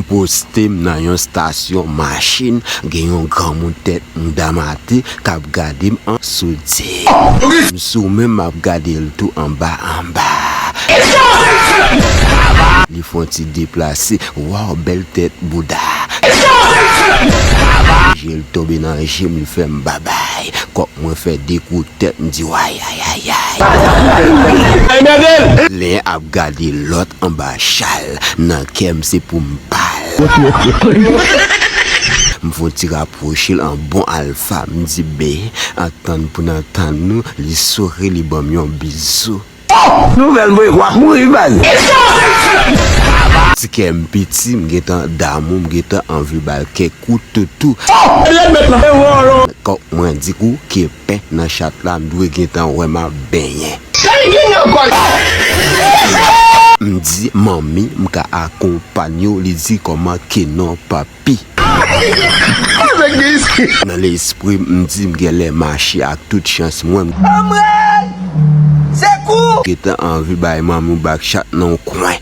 M'poste dans une station machine, gen yon Granmoun tête m'damate k'ap gade en soudé. M'sou même m'a gade le tout en bas. Li font ti déplacer, wow belle tête bouda. J'ai le tombé dans le gym, il fait m'babay. Quand moi fait des coups de tête, m'di aïe. Les ap gade l'autre en bas chal, nan kem c'est pour m'pal. M'font ti rapprocher en bon alpha, m'di bé, attendre pour n'entendre nous, li sourit li bam yon bisou. Nouvelle boy quoi mourir ban. Si kem petit, m'getan d'amour, m'getan envie bal ke koute tout. Quand moi di kou ki pen nan chat la, m'dwe getan vraiment benyen. M'di mami m'ka accompagner li di comment que non papi. Dans l'esprit m'di m'gele marcher avec toute chance moi. C'est cool. Getan envie bay maman bak chat nan coin.